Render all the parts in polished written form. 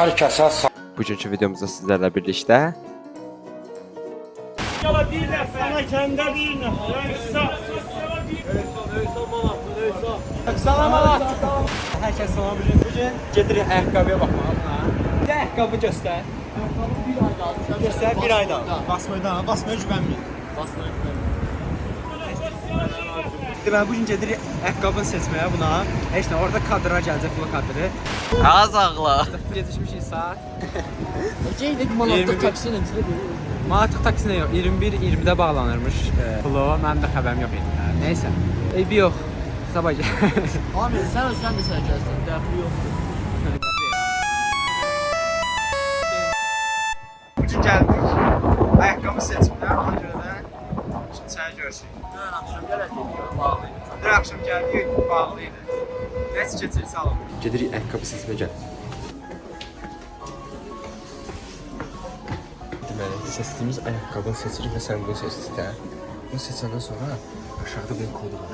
Hər kəsə Bugünkü videomuzda sizlərlə birlikdə Yala bir nəfər, sana kəndə bir nəfər. Salam alat. Hər kəs salam bugün gedirik ayaqqabıya baxmağa. Bir ayaqqabı göstər. Ayaqqabı bir ayda almışam. Göstər bir ayda. Basmaya güvənməyin. Deməli bugün gedirik ayaqqabını seçməyə buna. Heç nə, orada kadra gələcək, full kadrı. az ağla. Gecikmişik saat. Geydik manatlıq taksi ilə çıxır. Manatlıq taksinə yox, 21-20-də bağlanırmış pulu. Mənim də xəbərim yox idi. Nəysə. Eybi yox. Sabah gəl. Amir sən də sən gəlsən, dəxli yoxdur. Bugün gəldik. Ayaqqabı seçimdə, ona görə də şimdi səni görüşürük. Dünən axşam gələcək, bağlıydı. Dün axşam gəldik, bağlıydı. Nəsə keçir, sağ olun. Gedirik ayaqqabı seçmə gəl. Deməli, seçdiyimiz ayaqqabını seçirik və sən bunu seçdin də. Bunu seçəndən sonra aşağıda bir kod var.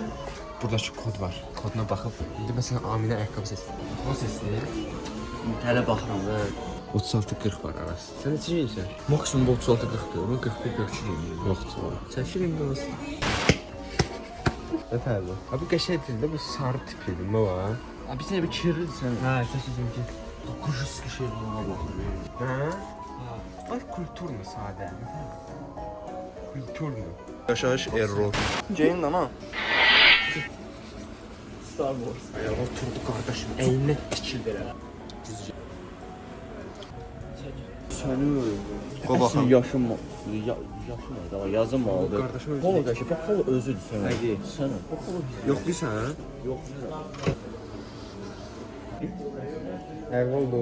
Buradakı kod var. Koduna baxıb, indi məsələn Aminə ayaqqabı seçdin. Bunu seçdin. Hələ baxıram və 36-40 var arası. Sən neçə yeyirsən? Maksimum 36-40-dır. Mən 41-42 yeyirəm. Yoxdur. Çəkirim biraz. Nə fərqi? Abi qəşəng dildə bu sarı tipidir, nə var? bir sənə bir kirlidir sən. Hə, səsəcəm ki. Kujuski şey bana baxır. Hə? Ay kulturlu sadə. Kulturlu. Yaşayış error. Geyin ana. Star Wars. Ay oturdu qardaşım. Əyninə tikil verə. Səni Qobaxam. yaşım yaşım da yazım aldı. Qardaşım özü Polo qəşə, polo özüdür sənə. Nədir? Sənə polo yoxduysan? yox. Hər oldu.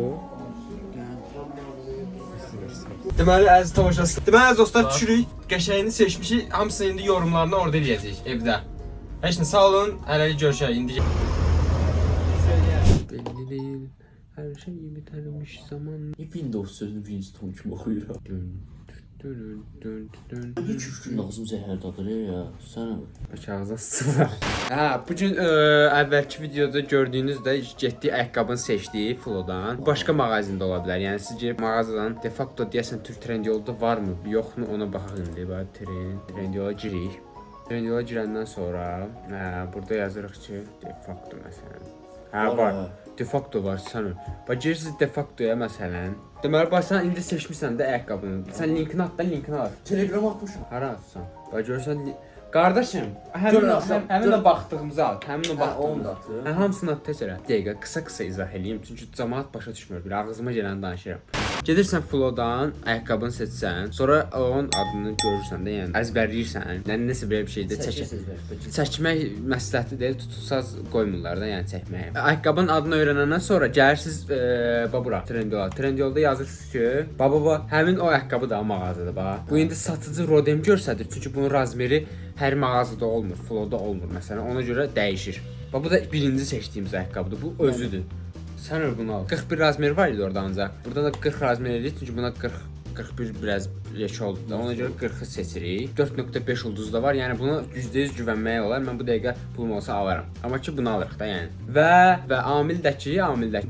Deməli əziz tamaşaçılar. Deməli əziz dostlar düşürük. Qəşəyini seçmişik. Hamısını indi yorumlarını orada eləyəcəyik evdə. Heç nə sağ olun. Hələlik görüşək indi. Belli deyil. Hər şey bitərmiş zaman. Windows sözünü Winston kimi oxuyuram. Hiç üç gün ağzım zəhər dadır ya. Sənə Ağza sıfır. Hə, bugün əvvəlki videoda gördüyünüz də getdik ayaqqabını seçdik Flodan. Başqa mağazində ola bilər. Yəni siz girib mağazadan de facto deyəsən Türk Trendyolda varmı, yoxmu ona baxaq indi. Bax Trendyol girik. Trendyol girəndən sonra burada yazırıq ki, de facto məsələn. Hə var. De facto var sən. Bax girirsiniz de factoya məsələn. Deməli bax sən indi seçmisən də ayaqqabını. Sən linkini at da linkini al. Telegram atmışam. Hara atsan? Bax görsən qardaşım, həmin o baxdığımızı al. Həmin o baxdığımızı al. Hamısını at təcərə. Dəqiqə qısa izah eləyim çünki cəmaət başa düşmür. Bir ağzıma gələni danışıram. Gedirsən Flodan, ayaqqabını seçsən, sonra onun adını görürsən də, yəni əzbərləyirsən. Yəni nəsə belə bir şeydə çəkmək məsləhəti deyil, tutulsaz qoymurlar da, yəni çəkməyə. Ayaqqabının adını öyrənəndən sonra gəlirsiniz bura Trendyol. Trendyolda yazırsınız ki, baba həmin o ayaqqabı da mağazada bax. Bu indi satıcı rodem göstərir çünki bunun razmeri hər mağazada olmur, Floda olmur məsələn. Ona görə dəyişir. Bax bu da birinci seçdiyimiz ayaqqabıdır. Bu özüdür. Sən bunu al. 41 razmeri var idi orada ancaq. Burada da 40 razmeri idi çünki buna 41 biraz yekə oldu da. Ona görə 40-ı seçirik. 4.5 ulduz da var. Yəni buna %100 güvənmək olar. Mən bu dəqiqə pulum olsa alaram. Amma ki bunu alırıq da yəni. Və Amildəki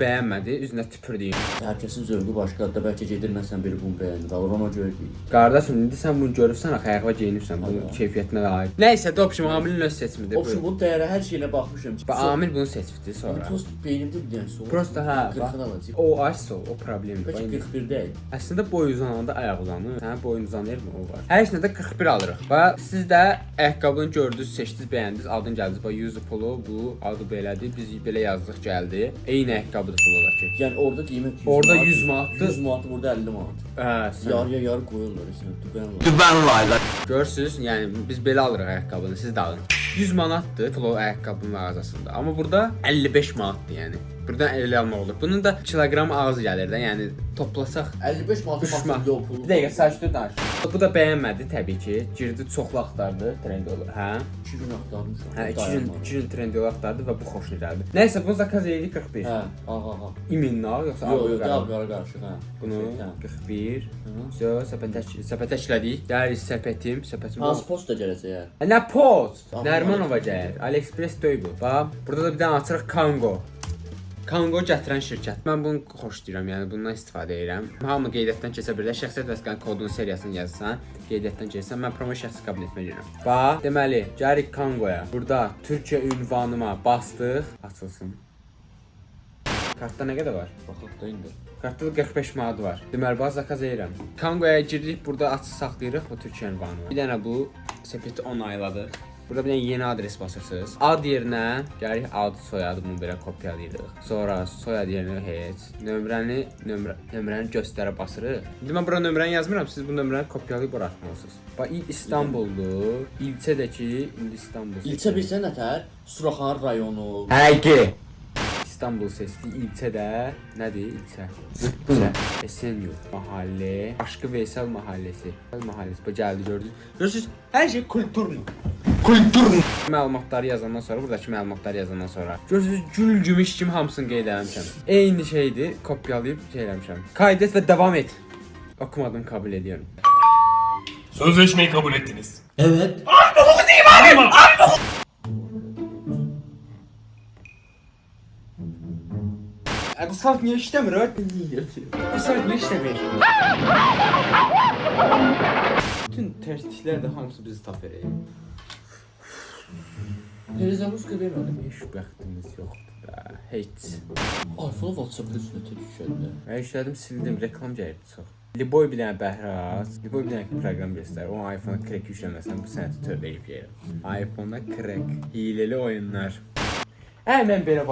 bəyənmədi, üzünə tüpürdüyüm. Hər kəsin zövqü başqadır da, bəlkə gedir məsələn biri bunu bəyənir. Alır ona görə ki. Qardaşım, indi sən bunu görürsən, axı ayaqla geyinibsən, bunun keyfiyyətinə layiq. Nəysə, dobşum Amilin öz seçimidir. Obşum bu dəyərə hər şeylə baxmışam. Bax Amil bunu seçdi sonra. Post beynimdə bir dənə soru. Prosta hə, 40-ını alacaq. o açsa o problemdir. Bəlkə 41 deyil. Əslində boy uzananda ayaq uzanır. Sənin boyun uzanırmı? O var. Hər işdə də 41 alırıq. Və siz də ayaqqabını gördünüz, seçdiniz, bəyəndiniz, adın gəldi. Bax Yuzu Polo bu adı belədir. Biz belə yazdıq gəldi. Eyni ayaqqabıdır Polodakı. Yəni orada qiymət 100 Orada manat, 100 manatdır. 100 manatı burada 50 manat. Yarıya yarı qoyurlar isə. Dübən layla. Görürsüz, yəni biz belə alırıq ayaqqabını, siz də alın. 100 manatdır Polo ayaqqabı mağazasında. Amma burada 55 manatdır yəni. Buradan elə almaq olur. Bunun da kiloqram ağzı gəlir də, yəni toplasaq 55 manat düşmən. maksimum yol pulu. Bir dəqiqə saçdı danış. Bu da bəyənmədi təbii ki. Girdi çoxlu axtardı Trendyolu. Hə? 2 gün axtarmışam. Hə, 2 gün Trendyolu axtardı və bu xoşuna gəldi. Nəysə, bu zakaz elədik 41. Hə, aha. İminlə yoxsa Yox, qara qarışıq, hə. Bunu 41. Səpətə işlədik. Dəri səpətim. Hansı post da gələcək? Nə post? Amma Nərmanova gəlir. AliExpress döy bu. Bax, burada da bir dənə açırıq Kango. Kango gətirən şirkət. Mən bunu xoşlayıram, yəni bundan istifadə edirəm. Hamı qeydiyyatdan keçə bilər. Şəxsiyyət vəsiqənin kodunun seriyasını yazsan, qeydiyyatdan keçsən, mən promo şəxsi kabinetimə girirəm. Bax, deməli, gəlik Kangoya. Burada Türkiyə ünvanıma bastıq, açılsın. Kartda nə qədər var? Baxaq da indi. Kartda 45 manat var. Deməli, bax zakaz edirəm. Kangoya giririk, burada açıq saxlayırıq bu Türkiyə ünvanı. Bir dənə bu sepeti onayladıq. Burada bir dənə yeni adres basırsınız. Ad yerinə gəlir ad soyadı bunu belə kopyalayırıq. Sonra soyad yerinə heç nömrəni göstərə basırıq. İndi mən bura nömrəni yazmıram, siz bu nömrəni kopyalayıb bura atmalısınız. Bax İstanbuldur. İlçədəki indi İstanbul. İlçə bilsən nətər? Suraxan rayonu. Həqiqi. İstanbul seçdi. İlçədə nədir ilçə? Zıqqı. Esenyurt mahallə. Aşqı Veysel mahəlləsi. Bu gəldi gördünüz. Görürsüz, hər şey kulturlu. Məlumatları yazandan sonra, buradakı məlumatları yazandan sonra görürsüz, gül gümüş kimi hamısını qeyd eləmişəm. Eyni şeydir, kopyalayıb şey eləmişəm. Kaydet və davam et. Okumadım, kabul ediyorum. Sözleşmeyi kabul ettiniz. Evet. Bu saat niyə işləmir? Bu saat niyə işləmir? Bütün tərsliklər də hamısı bizi tap edək. Televizyon ruska vermədim. Heç bəxtimiz yoxdur da, heç. iPhone WhatsApp-da üstünə təkişlədi. Mən işlədim, sildim, reklam gəlirdi çox. Liboy bir dənə Bəhraz, Liboy bir dənə proqram göstərir. O iPhone-a crack yükləməsən bu sənəti tövbə edib yerim. iPhone-a crack, hileli oyunlar. Mən belə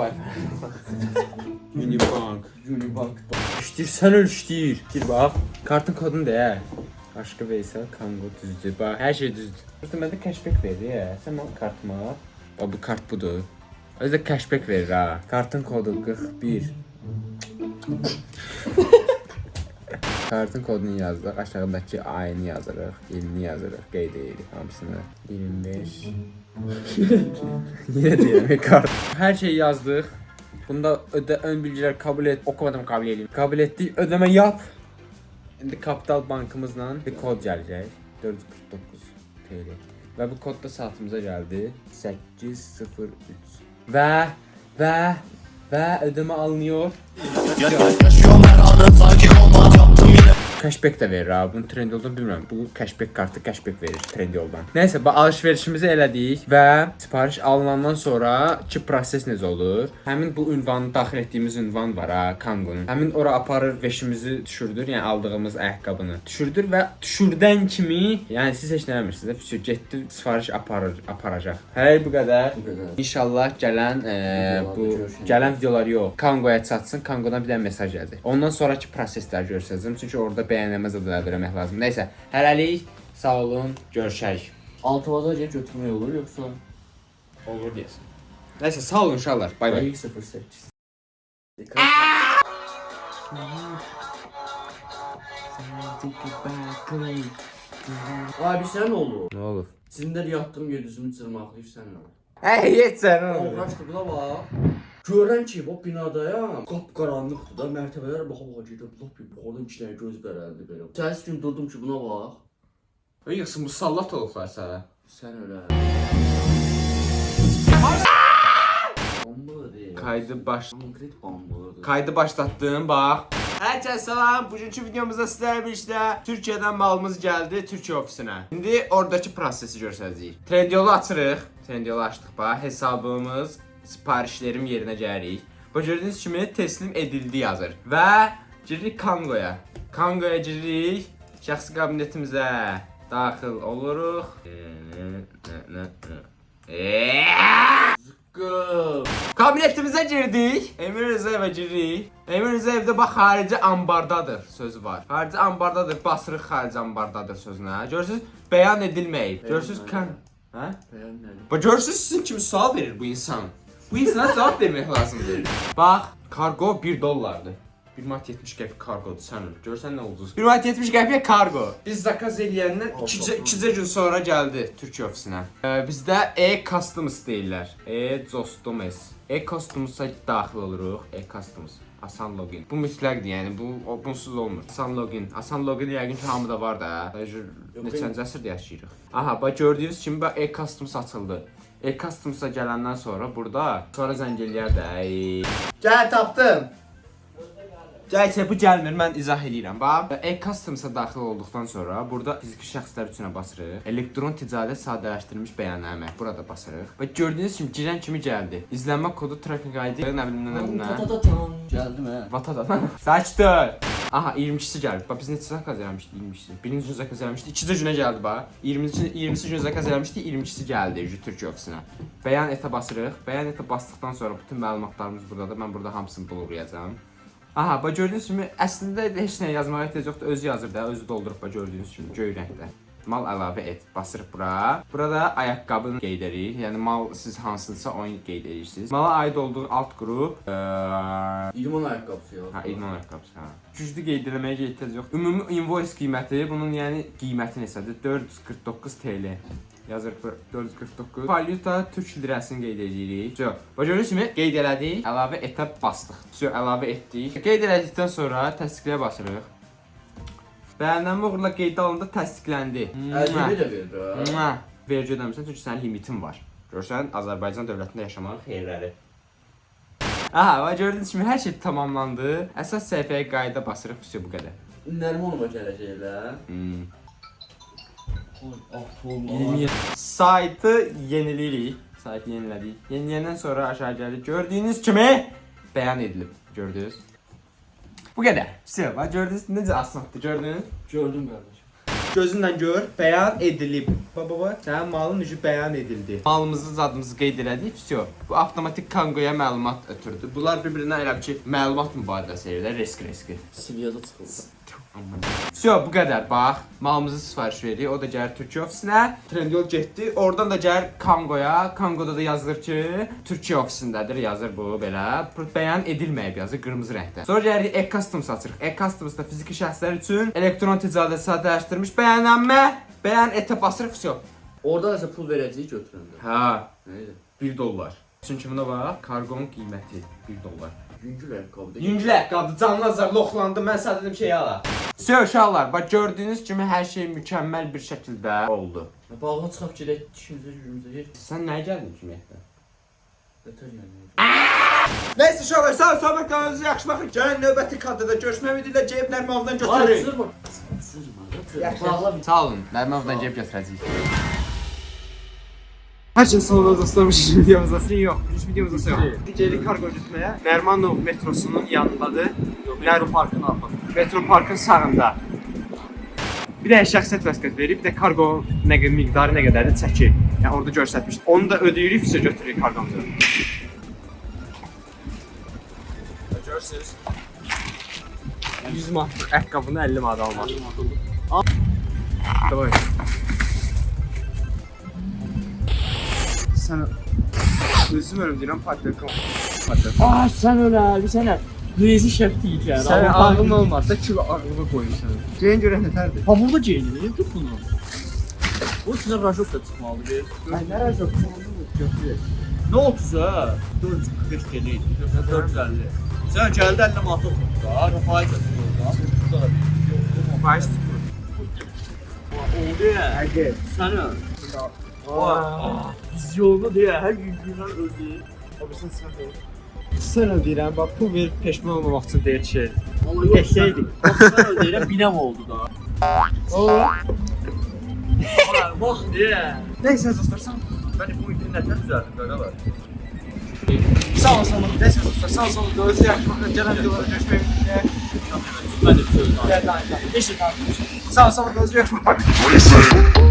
Unibank. İşləyirsən öl işləyir. Gir bax, kartın kodunu de. Aşqı Veysel, Kango düzdür. Bax, hər şey düzdür. Burada məndə cashback verir ya. Sən mənim kartıma al. Bax, bu kart budur. Özü də cashback verir ha. Kartın kodu 41. Kartın kodunu yazdıq. Aşağıdakı ayını yazırıq. İlini yazırıq. Qeyd edirik hamısını. 25. Yine deyirəm kart. Hər şeyi yazdıq. Bunda ön bilgiler kabul et. Okumadım, kabul edeyim. Kabul ettik. Ödeme yap. İndi Kapital Bankımızla bir kod gələcək. 449 TL. Və bu kod da saatımıza gəldi. 803. Və ödeme alınıyor. Cashback də verir ha. Bunun Trendyoldan bilmirəm. Bu cashback kartı cashback verir Trendyoldan. Nəysə, alış-verişimizi elədik və sipariş alınandan sonraki proses necə olur? Həmin bu ünvanı daxil etdiyimiz ünvan var ha, Kango'nun. Həmin ora aparır, veşimizi düşürdür, yəni aldığımız ayaqqabını düşürdür və düşürdən kimi, yəni siz heç nə eləmirsiniz, füsü getdi, sipariş aparacaq. Hələ bu qədər. İnşallah gələn gələn videolar yox. Kango'ya çatsın, Kango'dan bir dənə mesaj gələcək. Ondan sonraki prosesləri görsənəcəm, çünki orada bəyənilməz adlar vermək lazım. Nəysə, hələlik sağ olun, görüşək. 6 vaza götürmək olur yoxsa? Olur deyəsən. Nəysə, sağ olun uşaqlar. Bay bay. 08. Abi sən nə olur? Nə olur? Cində yatdım gözümü cırmaqlayıb sən nə olur? Heç sən nə olur? Uğraşdı buna bax. Görən ki, bu binadayam, qapqaranlıqdır da, mərtəbələr baxa-baxa gedir, lap bir oradan iki dənə göz bərəldi belə. Səhəsi gün durdum ki, buna bax. Yıxsın, musallat olublar sənə. Sən ölə. Bomba deyil. Konkret bombadır. Kaydı başlatdım, bax. Hər kəs salam, bugünkü videomuzda sizlərlə birlikdə Türkiyədən malımız gəldi Türkiyə ofisinə. İndi oradakı prosesi görsənəcəyik. Trendyolu açırıq. Trendyolu açdıq bax, hesabımız, siparişlərim yerinə gəlirik. Bu gördüyünüz kimi teslim edildi yazır. Və giririk Kango'ya. Kango'ya giririk. Şəxsi kabinetimizə daxil oluruq. Kabinetimizə girdik. Emir Rızayevə giririk. Emir Rızayevdə bax xarici ambardadır sözü var. Xarici ambardadır, basırıq xarici ambardadır sözünə. Görürsüz, bəyan edilməyib. Görürsüz kan. Hə? Bəyan nədir? Bax görürsüz sizin kimi sual verir bu insan. Bu insana cavab vermək lazımdır. Bax, kargo $1'dır. 1.70 qəpik kargodur sən öl. Görsən nə ucuz. 1.70 qəpiyə kargo. Biz zakaz eləyəndən 2 gün sonra gəldi Türkiyə ofisinə. Bizdə e-customs deyirlər. E-customs. E-customs'a daxil oluruq. E-customs. Asan login. Bu mütləqdir, yəni bu bunsuz olmur. Asan login. Asan login yəqin ki hamıda var da. Neçənci əsrdə yaşayırıq. Aha, bax gördüyünüz kimi bax e-customs açıldı. E-Customs'a gələndən sonra burada zəng eləyər də. Gəl tapdım. Gəlsə bu gəlmir, mən izah eləyirəm. Bax, E-Customs'a daxil olduqdan sonra burada fiziki şəxslər üçünə basırıq. Elektron ticarət sadələşdirilmiş bəyannamə. Burada basırıq. Və gördüyünüz kimi girən kimi gəldi. İzlənmə kodu, tracking ID, nə bilim. Gəldim hə. Vatadan. Saçdır. Aha 22-si gəldi. Bax biz neçə zakaz eləmişdik 22-si. Birinci gün zakaz eləmişdik. 2-ci günə gəldi bax. 20-ci gün zakaz eləmişdik. 22-si gəldi Türkiyə ofisinə. Bəyan etə basırıq. Bəyan etə basdıqdan sonra bütün məlumatlarımız burdadır. Mən burada hamısını blurlayacağam. Aha, bax gördüyünüz kimi əslində heç nə yazmağa ehtiyac yoxdur. Özü yazır da, özü doldurub bax gördüyünüz kimi göy rəngdə. Mal əlavə et. Basırıq bura. Burada ayaqqabını qeyd edirik. Yəni mal siz hansısa onu qeyd edirsiniz. Mala aid olduğu alt qrup İdman ayaqqabısı ya. ha, idman ayaqqabısı. Ha. Güclü qeyd etməyə ehtiyac yoxdur. Ümumi invoice qiyməti bunun yəni qiyməti neçədir? 449 TL. Yazırıq 449. Valyuta Türk lirasını qeyd edirik. Bax gördüyünüz kimi qeyd elədik, əlavə etə bastıq. Əlavə etdik. Qeyd elədikdən sonra təsdiqləyə basırıq. Bəyannamə uğurla qeydə alındı, təsdiqləndi. Əlbəttə də verir ha. Vergi ödəmirsən çünki sənin limitin var. Görürsən, Azərbaycan dövlətində yaşamağın xeyirləri. Aha, bax gördüyünüz kimi hər şey tamamlandı. Əsas səhifəyə qayıda basırıq, bu qədər. Nərmanova gələcəklər. Saytı yeniləyirik. Saytı yenilədik. Yeniləyəndən sonra aşağı gəlir. Gördüyünüz kimi bəyan edilib. Gördünüz? Bu qədər. Bax gördünüz necə asandır, gördünüz? Gördüm qardaş. Gözünlə gör, bəyan edilib. Bax, sənin malın üzü bəyan edildi. Malımızı, zadımızı qeyd elədik. Bu avtomatik Kangoya məlumat ötürdü. Bunlar bir-birinə elə ki, məlumat mübadiləsi edirlər, risk. Siviyada çıxıldı. Bu qədər. Bax, malımızı sifariş veririk. O da gəlir Türkiyə ofisinə. Trendyol getdi. Oradan da gəlir Kangoya. Kangoda da yazılır ki, Türkiyə ofisindədir. Yazır bu belə. Bəyan edilməyib yazır qırmızı rəngdə. Sonra gəlirik E-Customs açırıq. E-Customs'da fiziki şəxslər üçün elektron ticarət sadələşdirilmiş bəyannamə. Bəyan etə basırıq. Orada nəsə pul verəcəyik götürəndə. Hə, Neydi? $1. Çünki buna bax, kargonun qiyməti $1. Yüngül ayaqqabı. Yüngül ayaqqabı, canlı azar loxlandı, mən sənə dedim şey ala. Uşaqlar, bax gördüyünüz kimi hər şey mükəmməl bir şəkildə oldu. Bağına çıxaq gedək, dişimizə gücümüzə get. Sən nəyə gəldin ümumiyyətlə? Nətər yəni? Neyse uşaqlar, sağ olun, kanalınızı yaxşı baxın. Gəlin növbəti kadrda görüşmək ümidi Ceyb Nərmanovdan götürürük. Bağla bir. Sağ olun, Nərmanovdan Ceyb götürəcəyik. Hər şey sonunda dostlarım, videomuzda sizin yox, videomuzda yox. Gelirik kargo götürməyə. Nərmanov metrosunun yanındadır. Metro parkın arxasında. Metro parkın sağında. Bir də şəxsiyyət vəsiqəsi verir, bir də kargo miqdarı nə qədərdir çəkir. Yəni orada göstərmişdi. Onu da ödəyirik, sizə götürürük kargomuzu. Görürsünüz. 100 manat ayaqqabını 50 manat almaq. Davay. Sən özüm ölüm deyirəm, patlakom. Aa sən ölə, sənə rezi şərt deyəcək. Sən ağlın olmazsa kilo ağlıma qoyursan. Geyin görək nətərdir? Ha burada geyinilir, tut bunu. Bu sizə rajok da çıxmalıdır. Ay nə rajok? Götür. Nə 30 ha? 440 dedi. 450. Sən gəldi 50 manat tutdu da. Faiz tutdu da. Burada da bir. Faiz Oldu ya. Həqiqət. Sənə. Biz yolda deyə hər gün günlər özü. Abisini çıxartır. Sən ödəyirəm, bax pul verib peşman olmamaq üçün deyir ki, Allah desəydik. Sən ödəyirəm, binəm oldu da. Bax deyə. Neyse dostlar, sağ olun. Mən bu internetdən düzəldim qaqalar. Sağ olun. Neyse dostlar, sağ olun. Gözü yaxşı baxın, gələn videolara görüşmək ümidi. Mən də söyləyirəm. Sağ olun, gözü yaxşı baxın.